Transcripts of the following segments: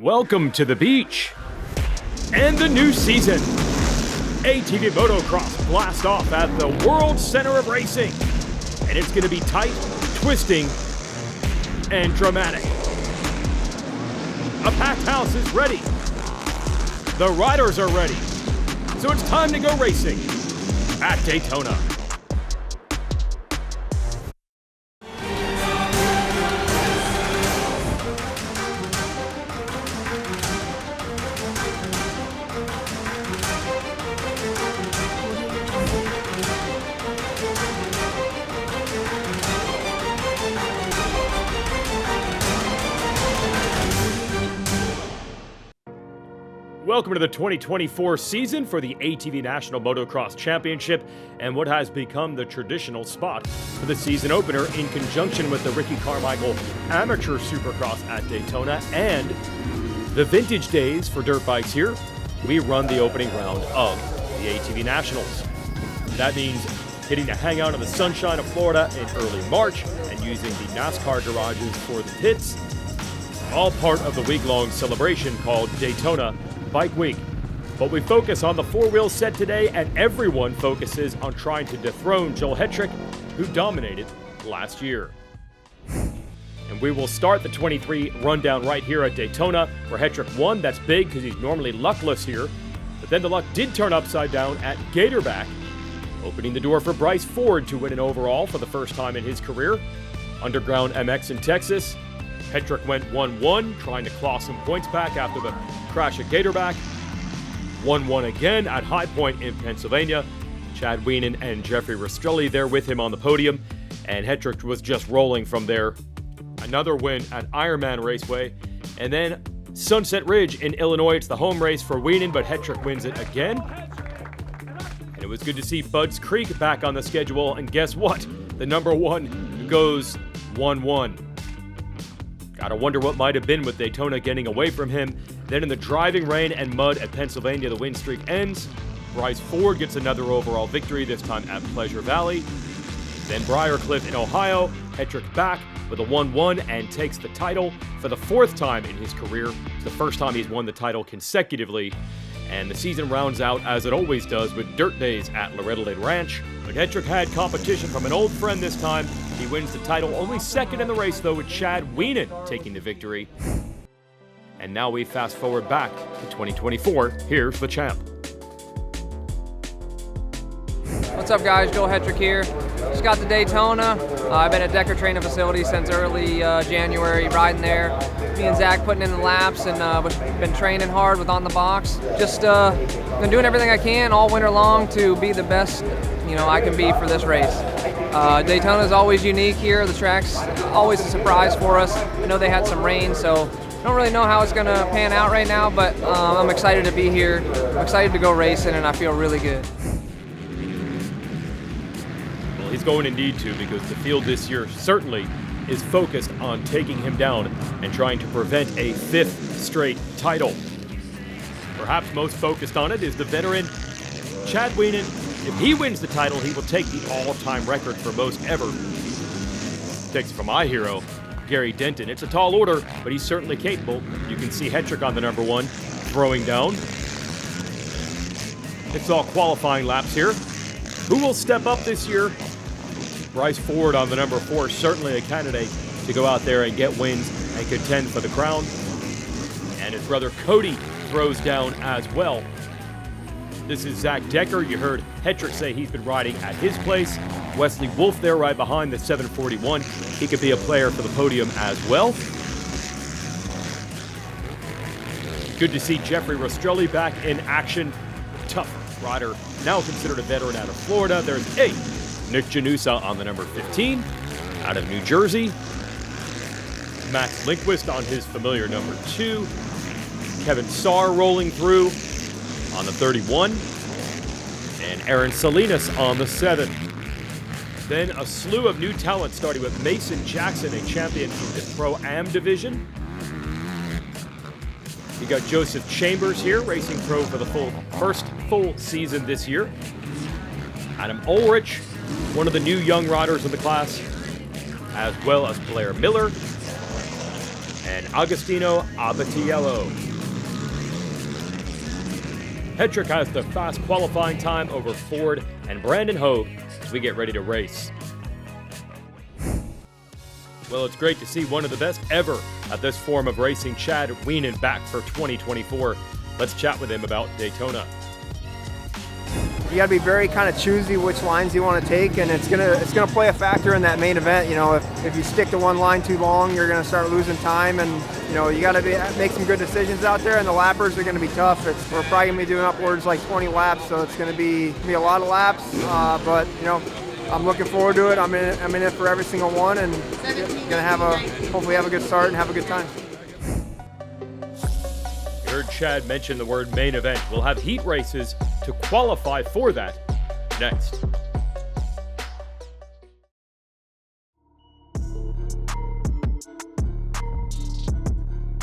Welcome to the beach and the new season. ATV Motocross blast off at the world center of racing. And it's going to be tight, twisting, and dramatic. A packed house is ready. The riders are ready. So it's time to go racing at Daytona. Welcome to the 2024 season for the ATV National Motocross Championship and what has become the traditional spot for the season opener in conjunction with the Ricky Carmichael Amateur Supercross at Daytona and the vintage days for dirt bikes here. We run the opening round of the ATV Nationals. That means hitting the hangout in the sunshine of Florida in early March and using the NASCAR garages for the pits, all part of the week-long celebration called Daytona Bike Week. But we focus on the four-wheel set today, and everyone focuses on trying to dethrone Joel Hetrick, who dominated last year. And we will start the 23 rundown right here at Daytona, where Hetrick won. That's big because he's normally luckless here. But then the luck did turn upside down at Gatorback, opening the door for Bryce Ford to win an overall for the first time in his career. Underground MX in Texas. Hetrick went 1-1, trying to claw some points back after the crash at Gatorback. 1-1 again at High Point in Pennsylvania. Chad Wienen and Jeffrey Rastrelli there with him on the podium, and Hetrick was just rolling from there. Another win at Ironman Raceway, and then Sunset Ridge in Illinois. It's the home race for Wienen, but Hetrick wins it again. And it was good to see Budds Creek back on the schedule, and guess what? The number one goes 1-1. Gotta wonder what might have been with Daytona getting away from him. Then in the driving rain and mud at Pennsylvania, the win streak ends. Bryce Ford gets another overall victory, this time at Pleasure Valley. Then Briarcliff in Ohio, Hetrick back with a 1-1 and takes the title for the fourth time in his career. It's the first time he's won the title consecutively. And the season rounds out, as it always does, with dirt days at Loretta Lynn Ranch. But Hetrick had competition from an old friend this time. He wins the title, only second in the race, though, with Chad Wienen taking the victory. And now we fast forward back to 2024. Here's the champ. What's up, guys? Joel Hetrick here. Just got to Daytona. I've been at Decker Training Facility since early January, riding there. Me and Zach putting in the laps and been training hard with On the Box. Just been doing everything I can all winter long to be the best I can be for this race. Daytona is always unique here. The track's always a surprise for us. I know they had some rain, so I don't really know how it's going to pan out right now, but I'm excited to be here. I'm excited to go racing, and I feel really good. Well, he's going indeed to, because the field this year certainly is focused on taking him down and trying to prevent a fifth straight title. Perhaps most focused on it is the veteran Chad Wienen. If he wins the title, he will take the all-time record for most ever. Takes it from my hero, Gary Denton. It's a tall order, but he's certainly capable. You can see Hetrick on the number one, throwing down. It's all qualifying laps here. Who will step up this year? Bryce Ford on the number 4, certainly a candidate to go out there and get wins and contend for the crown. And his brother Cody throws down as well. This is Zach Decker. You heard Hetrick say he's been riding at his place. Wesley Wolf there right behind the 741. He could be a player for the podium as well. Good to see Jeffrey Rastrelli back in action. Tough rider, now considered a veteran out of Florida. There's Nick Janusa on the number 15 out of New Jersey. Max Lindquist on his familiar number 2. Kevin Saar rolling through on the 31, and Aaron Salinas on the 7. Then a slew of new talent, starting with Mason Jackson, a champion from the Pro-Am division. You got Joseph Chambers here, racing pro for the first full season this year. Adam Ulrich, one of the new young riders in the class, as well as Blair Miller. and Agostino Abatiello. Hetrick has the fast qualifying time over Ford and Brandon Hogue as we get ready to race. Well, it's great to see one of the best ever at this form of racing, Chad Wienen, back for 2024. Let's chat with him about Daytona. You got to be very kind of choosy which lines you want to take, and it's gonna play a factor in that main event. You know, if you stick to one line too long, you're gonna start losing time, and you know you got to make some good decisions out there. And the lappers are gonna be tough. We're probably gonna be doing upwards like 20 laps, so it's gonna be a lot of laps. But you know, I'm looking forward to it. I'm in it for every single one, and gonna hopefully have a good start and have a good time. You heard Chad mention the word main event. We'll have heat races to qualify for that next.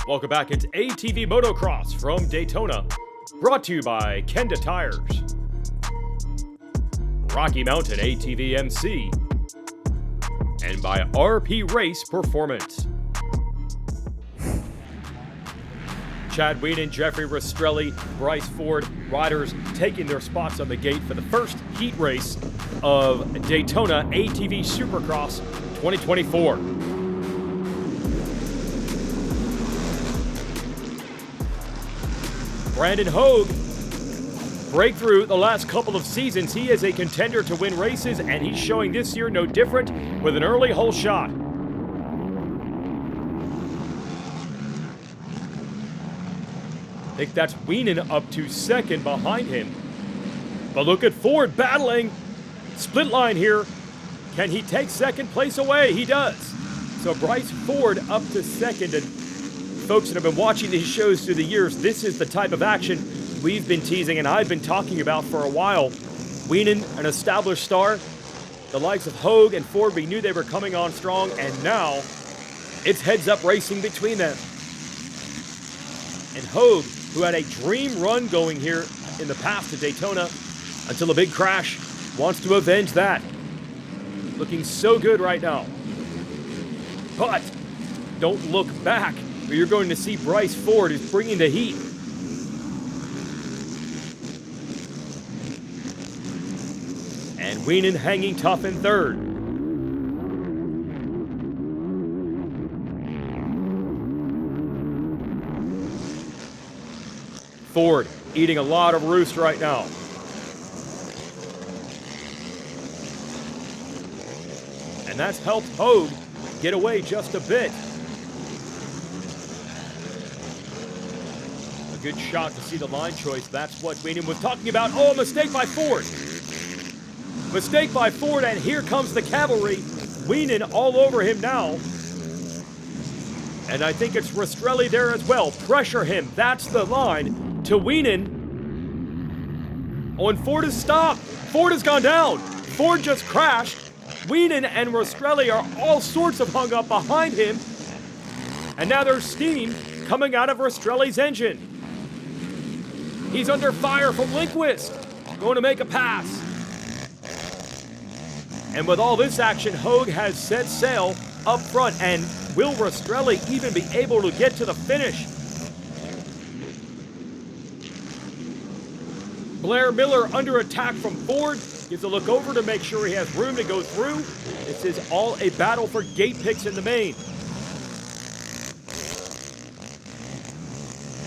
Welcome back into ATV Motocross from Daytona, brought to you by Kenda Tires, Rocky Mountain ATV MC, and by RP Race Performance. Chad Wienen, Jeffrey Rastrelli, Bryce Ford, riders taking their spots on the gate for the first heat race of Daytona ATV Supercross 2024. Brandon Hogue, breakthrough the last couple of seasons. He is a contender to win races, and he's showing this year no different with an early hole shot. I think that's Wienen up to second behind him. But look at Ford battling. Split line here. Can he take second place away? He does. So Bryce Ford up to second. And folks that have been watching these shows through the years, this is the type of action we've been teasing and I've been talking about for a while. Wienen, an established star. The likes of Hogue and Ford, we knew they were coming on strong. And now it's heads-up racing between them. And Hogue, who had a dream run going here in the past at Daytona until a big crash, wants to avenge that. Looking so good right now. But don't look back, or you're going to see Bryce Ford is bringing the heat. And Wienen hanging tough in third. Ford eating a lot of roost right now. And that's helped Hogue get away just a bit. A good shot to see the line choice. That's what Wienen was talking about. Oh, a mistake by Ford. Mistake by Ford, and here comes the cavalry. Wienen all over him now. And I think it's Rastrelli there as well. Pressure him. That's the line. To Wienen. Oh, and Ford has stopped. Ford has gone down. Ford just crashed. Wienen and Rastrelli are all sorts of hung up behind him. And now there's steam coming out of Rastrelli's engine. He's under fire from Lindquist. Going to make a pass. And with all this action, Hogue has set sail up front. And will Rastrelli even be able to get to the finish? Blair Miller under attack from Ford. Gives a look over to make sure he has room to go through. This is all a battle for gate picks in the main.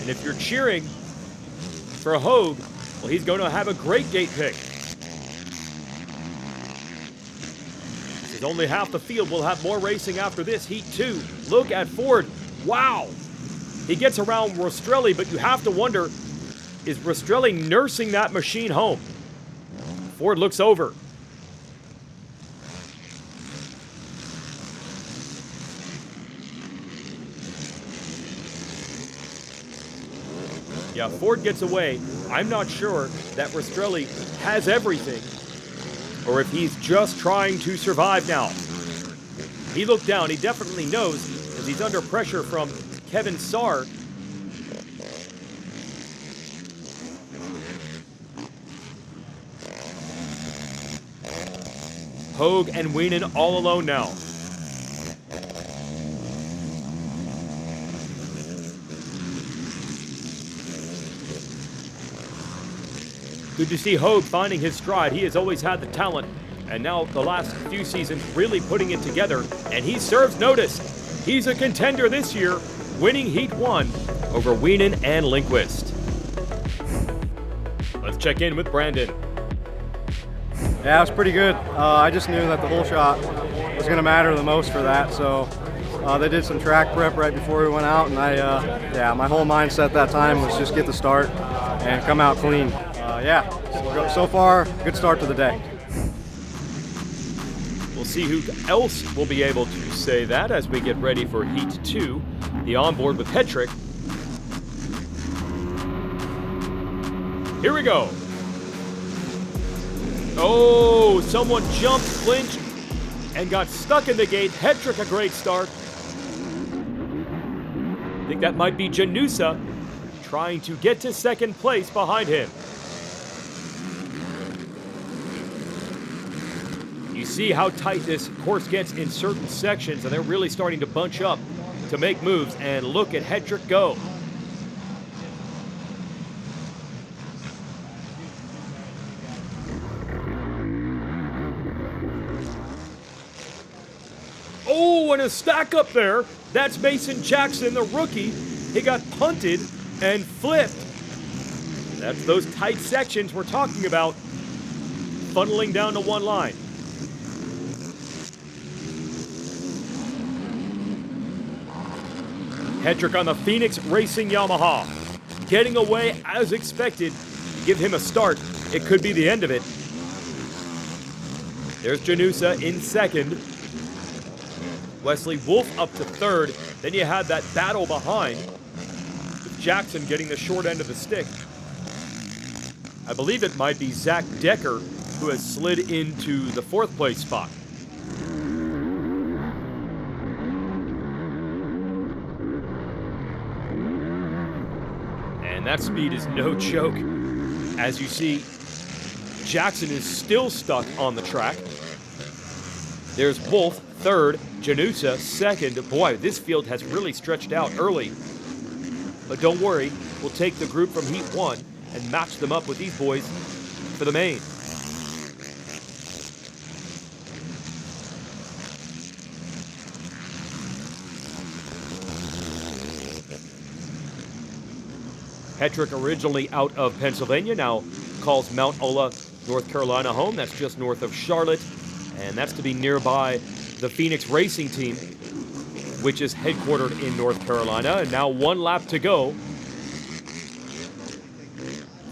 And if you're cheering for Hogue, well, he's going to have a great gate pick. This is only half the field. We'll have more racing after this. Heat 2. Look at Ford. Wow. He gets around Rastrelli, but you have to wonder, is Rastrelli nursing that machine home? Ford looks over. Yeah, Ford gets away. I'm not sure that Rastrelli has everything, or if he's just trying to survive now. He looked down. He definitely knows, as he's under pressure from Kevin Saar. Hogue and Wienen all alone now. Good to see Hogue finding his stride. He has always had the talent, and now the last few seasons really putting it together, and he serves notice. He's a contender this year, winning Heat 1 over Wienen and Lindquist. Let's check in with Brandon. Yeah, it was pretty good. I just knew that the whole shot was going to matter the most for that, so they did some track prep right before we went out, and my whole mindset that time was just get the start and come out clean. So far, good start to the day. We'll see who else will be able to say that as we get ready for Heat 2, the onboard with Hetrick. Here we go. Oh, someone jumped, clinched, and got stuck in the gate. Hetrick, a great start. I think that might be Janusa trying to get to second place behind him. You see how tight this course gets in certain sections, and they're really starting to bunch up to make moves, and look at Hetrick go. Oh, and a stack up there. That's Mason Jackson, the rookie. He got punted and flipped. That's those tight sections we're talking about, funneling down to one line. Hetrick on the Phoenix Racing Yamaha, getting away as expected. Give him a start. It could be the end of it. There's Janusa in second. Wesley Wolf up to third. Then you had that battle behind, with Jackson getting the short end of the stick. I believe it might be Zach Decker who has slid into the fourth place spot. And that speed is no joke. As you see, Jackson is still stuck on the track. There's Wolf, third, Janusa, second. Boy, this field has really stretched out early. But don't worry, we'll take the group from Heat 1 and match them up with these boys for the main. Hetrick, originally out of Pennsylvania, now calls Mount Ola, North Carolina home. That's just north of Charlotte, and that's to be nearby the Phoenix Racing Team, which is headquartered in North Carolina. And now one lap to go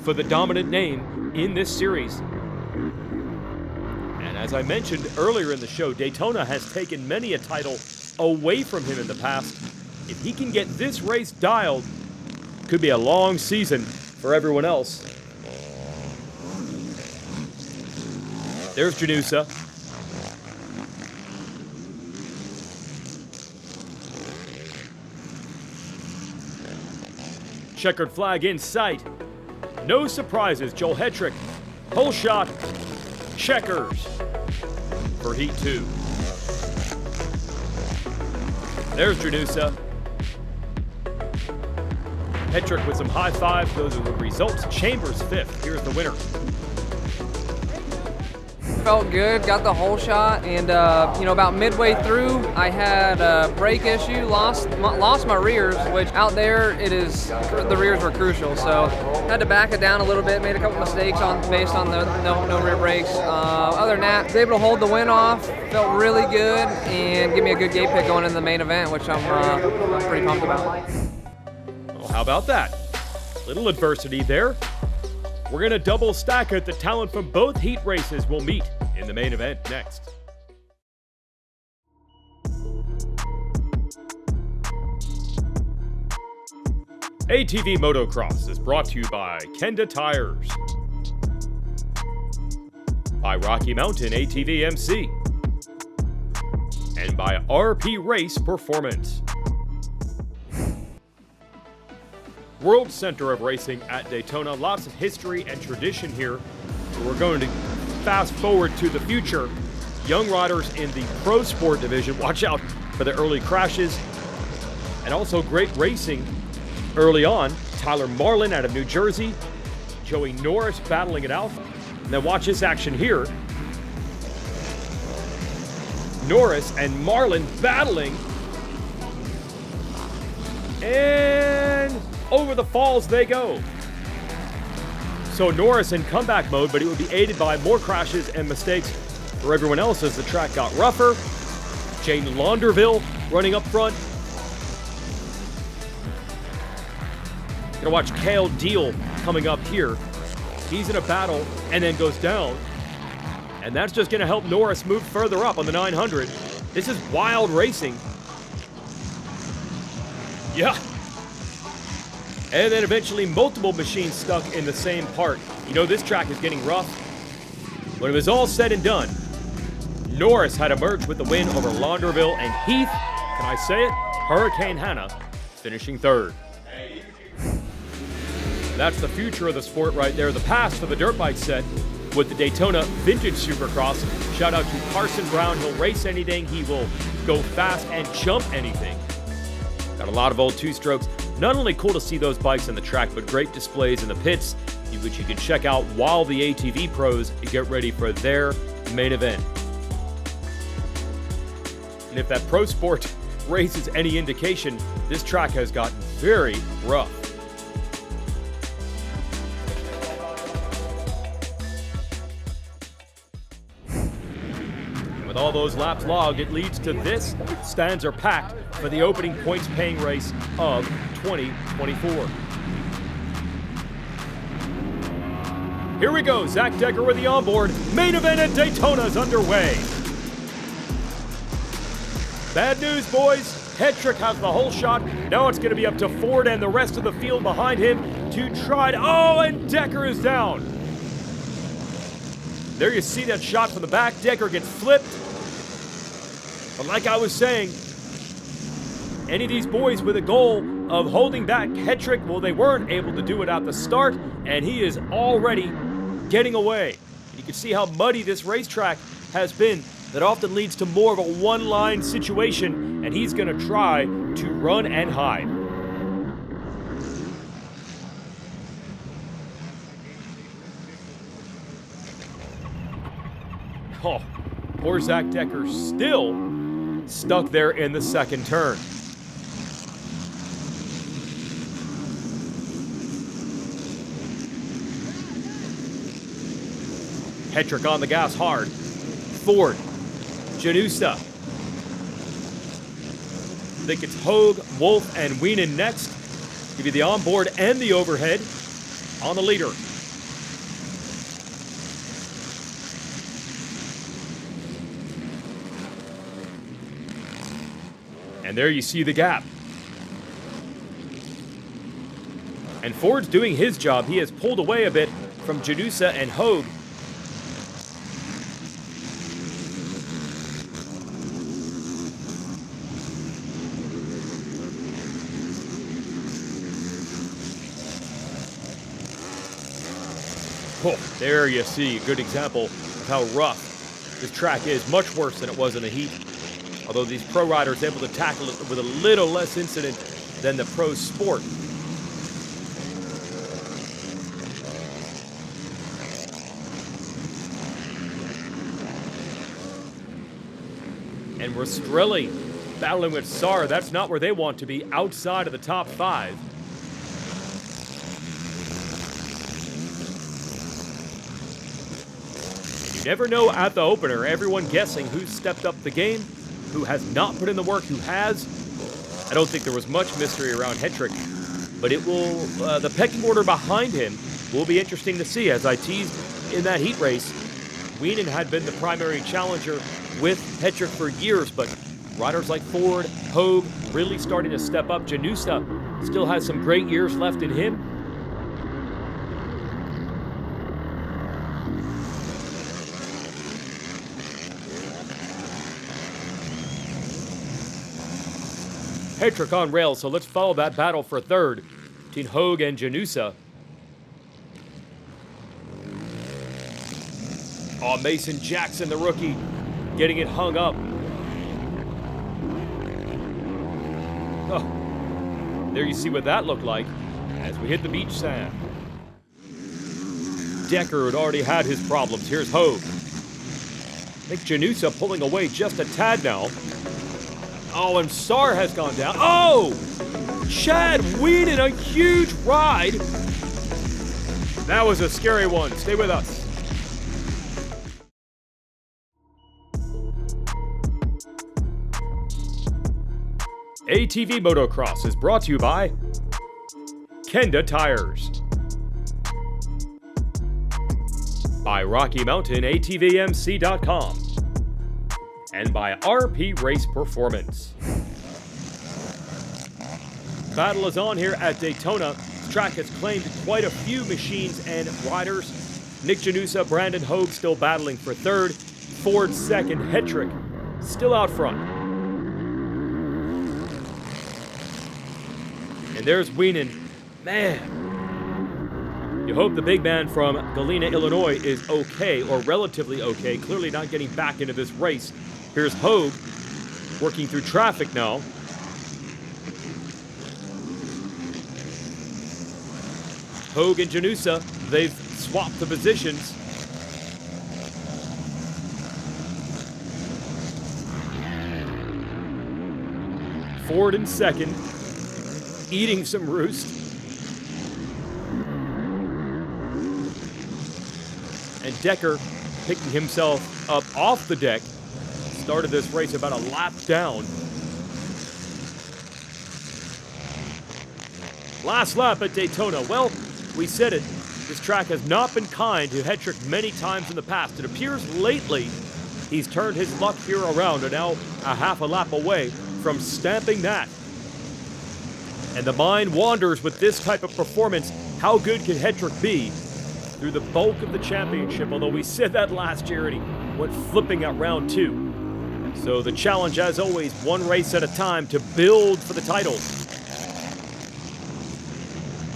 for the dominant name in this series. And as I mentioned earlier in the show, Daytona has taken many a title away from him in the past. If he can get this race dialed, could be a long season for everyone else. There's Janusa. Checkered flag in sight. No surprises, Joel Hetrick. Pole shot, checkers for Heat 2. There's Janusa. Hetrick with some high fives. Those are the results. Chambers fifth. Here's the winner. Felt good, got the whole shot, and about midway through, I had a brake issue, lost my rears, which out there the rears were crucial, so had to back it down a little bit, made a couple mistakes based on the no rear brakes. Other than that, was able to hold the win off, felt really good, and give me a good gate pick going into the main event, which I'm pretty pumped about. Well, how about that? Little adversity there. We're going to double stack it. The talent from both heat races will meet in the main event next. ATV Motocross is brought to you by Kenda Tires, by Rocky Mountain ATV MC, and by RP Race Performance. World Center of Racing at Daytona. Lots of history and tradition here. We're going to fast forward to the future. Young riders in the pro sport division. Watch out for the early crashes. And also great racing early on. Tyler Marlin out of New Jersey. Joey Norris battling it out. And then watch this action here. Norris and Marlin battling. And over the falls they go. So Norris in comeback mode, but he would be aided by more crashes and mistakes for everyone else as the track got rougher. Jane Launderville running up front. Gonna watch Cale Deal coming up here. He's in a battle and then goes down. And that's just gonna help Norris move further up on the 900. This is wild racing. Yeah. And then eventually multiple machines stuck in the same part. You know, this track is getting rough. When it was all said and done, Norris had emerged with the win over Launderville and Heath. Can I say it? Hurricane Hannah finishing third. That's the future of the sport right there. The past for the dirt bike set with the Daytona Vintage Supercross. Shout out to Carson Brown. He'll race anything. He will go fast and jump anything. Got a lot of old two-strokes. Not only cool to see those bikes on the track, but great displays in the pits, which you can check out while the ATV pros get ready for their main event. And if that pro sport race is any indication, this track has gotten very rough. And with all those laps logged, it leads to this. Stands are packed for the opening points paying race of 2024. Here we go, Zach Decker with the onboard. Main event at Daytona is underway. Bad news, boys. Hetrick has the whole shot. Now it's going to be up to Ford and the rest of the field behind him to try to... Oh, and Decker is down. There you see that shot from the back. Decker gets flipped. But like I was saying, any of these boys with a goal of holding back Hetrick, well, they weren't able to do it at the start, and he is already getting away. And you can see how muddy this racetrack has been. That often leads to more of a one-line situation, and he's going to try to run and hide. Oh, poor Zach Decker still stuck there in the second turn. Hetrick on the gas hard. Ford. Janusa. I think it's Hogue, Wolf, and Wienen next. Give you the onboard and the overhead on the leader. And there you see the gap. And Ford's doing his job. He has pulled away a bit from Janusa and Hogue. Oh, there you see a good example of how rough this track is. Much worse than it was in the heat. Although these pro riders able to tackle it with a little less incident than the pro sport. And Rastrelli battling with Saar. That's not where they want to be, outside of the top 5. Never know at the opener, everyone guessing who's stepped up the game, who has not put in the work, who has. I don't think there was much mystery around Hetrick, but it will, the pecking order behind him will be interesting to see. As I teased in that heat race, Wienen had been the primary challenger with Hetrick for years, but riders like Ford, Hogue really starting to step up. Janusa still has some great years left in him. Hetrick on rails, so let's follow that battle for third between Hogue and Janusa. Oh, Mason Jackson, the rookie, getting it hung up. Oh, there you see what that looked like as we hit the beach sand. Decker had already had his problems. Here's Hogue. Nick Janusa pulling away just a tad now. Oh, and Sar has gone down. Oh! Chad Whedon, a huge ride. That was a scary one. Stay with us. ATV Motocross is brought to you by Kenda Tires, by Rocky Mountain ATVMC.com, and by RP Race Performance. Battle is on here at Daytona. This track has claimed quite a few machines and riders. Nick Janusa, Brandon Hogue still battling for third. Ford second. Hetrick still out front. And there's Whedon. Man, you hope the big man from Galena, Illinois is okay, or relatively okay. Clearly not getting back into this race. Here's Hogue working through traffic now. Hogue and Janusa, they've swapped the positions. Ford in second, eating some roost. And Decker picking himself up off the deck. Started this race about a lap down. Last lap at Daytona. Well, we said it. This track has not been kind to Hetrick many times in the past. It appears lately he's turned his luck here around and now a half a lap away from stamping that. And the mind wanders with this type of performance. How good can Hetrick be through the bulk of the championship? Although we said that last year and he went flipping at round 2. So the challenge, as always, one race at a time to build for the title.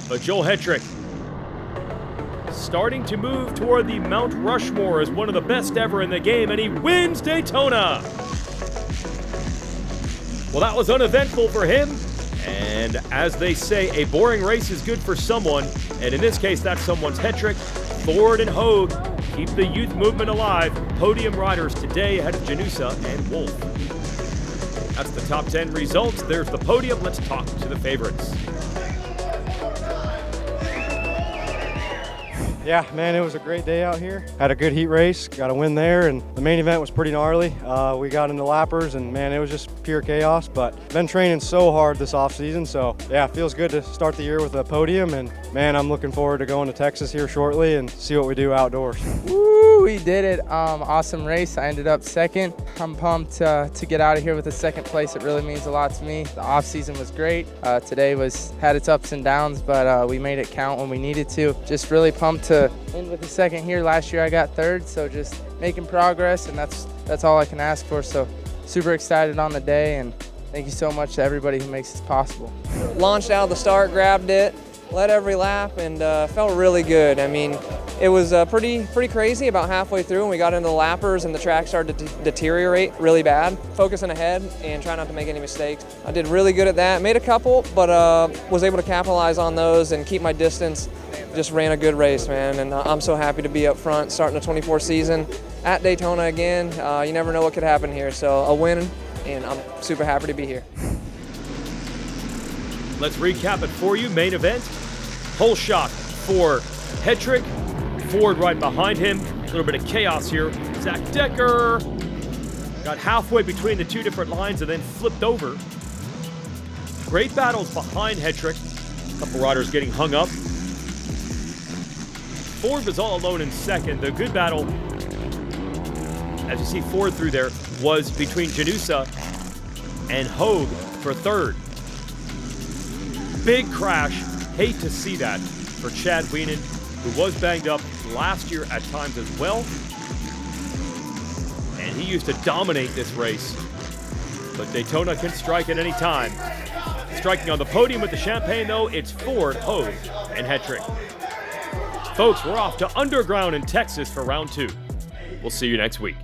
But Joel Hetrick starting to move toward the Mount Rushmore as one of the best ever in the game, and he wins Daytona. Well, that was uneventful for him. And as they say, a boring race is good for someone. And in this case, that someone's Hetrick. Ford and Hogue keep the youth movement alive. Podium riders today ahead of Janusa and Wolf. That's the top 10 results. There's the podium. Let's talk to the favorites. Yeah, man, it was a great day out here. Had a good heat race, got a win there, and the main event was pretty gnarly. We got into lappers, and man, it was just pure chaos, but been training so hard this off-season, so yeah, it feels good to start the year with a podium, and man, I'm looking forward to going to Texas here shortly and see what we do outdoors. Woo, we did it. Awesome race. I ended up second. I'm pumped to get out of here with a second place. It really means a lot to me. The off-season was great. Today had its ups and downs, but we made it count when we needed to. Just really pumped to end with a second here. Last year I got third, so just making progress, and that's all I can ask for. So super excited on the day, and thank you so much to everybody who makes this possible. Launched out of the start, grabbed it, led every lap, and felt really good. I mean, it was pretty crazy about halfway through when we got into the lappers and the track started to deteriorate really bad. Focusing ahead and trying not to make any mistakes. I did really good at that. Made a couple, but was able to capitalize on those and keep my distance. Just ran a good race, man, and I'm so happy to be up front starting the 24 season at Daytona again. You never know what could happen here, so a win, and I'm super happy to be here. Let's recap it for you. Main event, pole shot for Hetrick. Ford right behind him. A little bit of chaos here. Zach Decker got halfway between the two different lines and then flipped over. Great battles behind Hetrick. A couple riders getting hung up. Ford was all alone in second. The good battle, as you see Ford through there, was between Janusa and Hogue for third. Big crash. Hate to see that for Chad Whedon, who was banged up last year at times as well. And he used to dominate this race. But Daytona can strike at any time. Striking on the podium with the champagne, though, it's Ford, Hogue, and Hetrick. Folks, we're off to Underground in Texas for round 2. We'll see you next week.